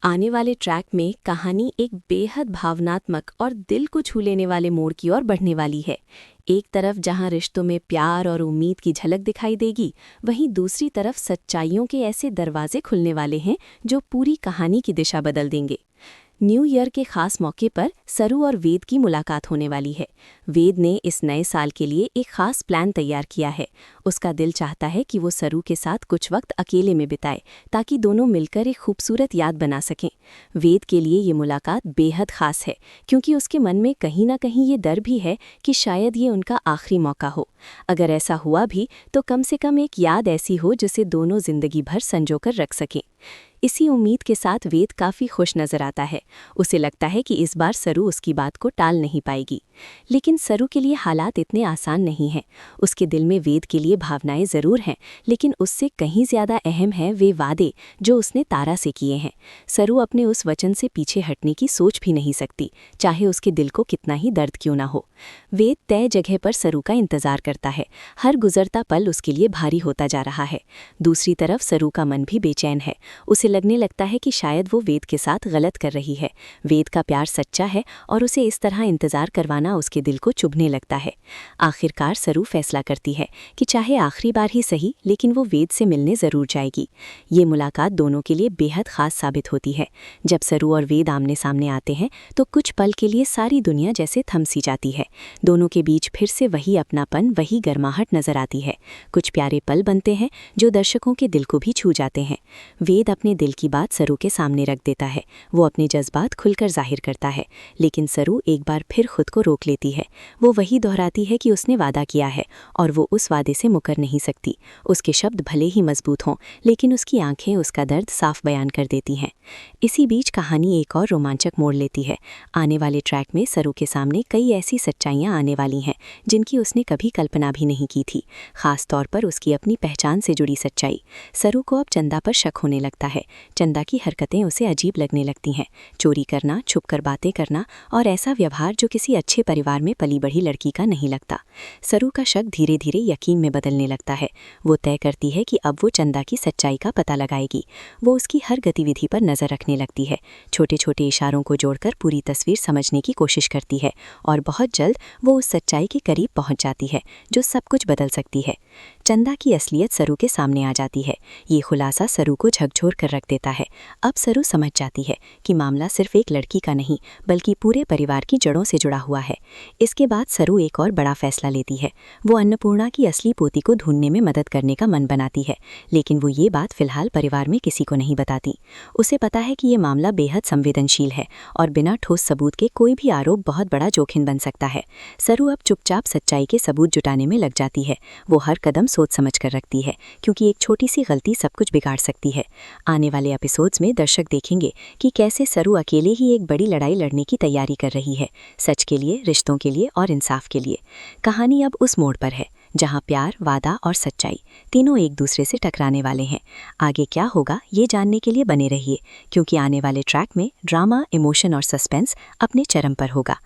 आने वाले ट्रैक में कहानी एक बेहद भावनात्मक और दिल को छू लेने वाले मोड़ की ओर बढ़ने वाली है। एक तरफ जहां रिश्तों में प्यार और उम्मीद की झलक दिखाई देगी, वहीं दूसरी तरफ सच्चाइयों के ऐसे दरवाजे खुलने वाले हैं जो पूरी कहानी की दिशा बदल देंगे। न्यू ईयर के खास मौके पर सरू और वेद की मुलाकात होने वाली है। वेद ने इस नए साल के लिए एक खास प्लान तैयार किया है। उसका दिल चाहता है कि वो सरू के साथ कुछ वक्त अकेले में बिताए, ताकि दोनों मिलकर एक खूबसूरत याद बना सकें। वेद के लिए ये मुलाकात बेहद खास है, क्योंकि उसके मन में कहीं ना कहीं ये डर भी है कि शायद ये उनका आखिरी मौका हो। अगर ऐसा हुआ भी तो कम से कम एक याद ऐसी हो जिसे दोनों जिंदगी भर संजोकर रख सकें। इसी उम्मीद के साथ वेद काफ़ी खुश नजर आता है। उसे लगता है कि इस बार सरू उसकी बात को टाल नहीं पाएगी। लेकिन सरू के लिए हालात इतने आसान नहीं हैं। उसके दिल में वेद के लिए भावनाएं ज़रूर हैं, लेकिन उससे कहीं ज़्यादा अहम है वे वादे जो उसने तारा से किए हैं। सरू अपने उस वचन से पीछे हटने की सोच भी नहीं सकती, चाहे उसके दिल को कितना ही दर्द क्यों ना हो। वेद तय जगह पर सरू का इंतज़ार करता है। हर गुजरता पल उसके लिए भारी होता जा रहा है। दूसरी तरफ सरू का मन भी बेचैन है। उसे लगने लगता है कि शायद वो वेद के साथ गलत कर रही है। वेद का प्यार सच्चा है और उसे इस तरह इंतजार करवाना उसके दिल को चुभने लगता है। आखिरकार सरू फैसला करती है कि चाहे आखिरी बार ही सही, लेकिन वो वेद से मिलने ज़रूर जाएगी। ये मुलाकात दोनों के लिए बेहद खास साबित होती है। जब सरू और वेद आमने सामने आते हैं तो कुछ पल के लिए सारी दुनिया जैसे थम सी जाती है। दोनों के बीच फिर से वही अपनापन, वही गर्माहट नजर आती है। कुछ प्यारे पल बनते हैं जो दर्शकों के दिल को भी छू जाते हैं। वेद अपने दिल की बात सरू के सामने रख देता है। वो अपने जज्बात खुलकर जाहिर करता है, लेकिन सरू एक बार फिर खुद को रोक लेती है। वो वही दोहराती है कि उसने वादा किया है और वो उस वादे से मुकर नहीं सकती। उसके शब्द भले ही मजबूत हों, लेकिन उसकी आंखें उसका दर्द साफ बयान कर देती हैं। इसी बीच कहानी एक और रोमांचक मोड़ लेती है। आने वाले ट्रैक में सरू के सामने कई ऐसी सच्चाइयाँ आने वाली हैं जिनकी उसने कभी कल्पना भी नहीं की थी। खास तौर पर उसकी अपनी पहचान से जुड़ी सच्चाई। सरू को अब चंदा पर शक होने लगता है। चंदा की हरकतें उसे अजीब लगने लगती हैं। चोरी करना, छुपकर बातें करना और ऐसा व्यवहार जो किसी अच्छे परिवार में पली बढ़ी लड़की का नहीं लगता। सरू का शक धीरे धीरे यकीन में बदलने लगता है। वो तय करती है कि अब वो चंदा की सच्चाई का पता लगाएगी। वो उसकी हर गतिविधि पर नज़र रखने लगती है, छोटे छोटे इशारों को जोड़कर पूरी तस्वीर समझने की कोशिश करती है और बहुत जल्द वो उस सच्चाई के करीब पहुंच जाती है जो सब कुछ बदल सकती है। चंदा की असलियत सरू के सामने आ जाती है। ये खुलासा सरू को झकझोर कर रख देता है। अब सरू समझ जाती है कि मामला सिर्फ एक लड़की का नहीं, बल्कि पूरे परिवार की जड़ों से जुड़ा हुआ है। इसके बाद सरू एक और बड़ा फैसला लेती है। वो अन्नपूर्णा की असली पोती को ढूंढने में मदद करने का मन बनाती है, लेकिन वो ये बात फिलहाल परिवार में किसी को नहीं बताती। उसे पता है कि ये मामला बेहद संवेदनशील है और बिना ठोस सबूत के कोई भी आरोप बहुत बड़ा जोखिम बन सकता है। सरू अब चुपचाप सच्चाई के सबूत जुटाने में लग जाती है। वो हर कदम सोच समझ कर रखती है, क्योंकि एक छोटी सी गलती सब कुछ बिगाड़ सकती है। आने वाले एपिसोड्स में दर्शक देखेंगे कि कैसे सरू अकेले ही एक बड़ी लड़ाई लड़ने की तैयारी कर रही है, सच के लिए, रिश्तों के लिए और इंसाफ के लिए। कहानी अब उस मोड़ पर है जहां प्यार, वादा और सच्चाई तीनों एक दूसरे से टकराने वाले हैं। आगे क्या होगा ये जानने के लिए बने रहिए, क्योंकि आने वाले ट्रैक में ड्रामा, इमोशन और सस्पेंस अपने चरम पर होगा।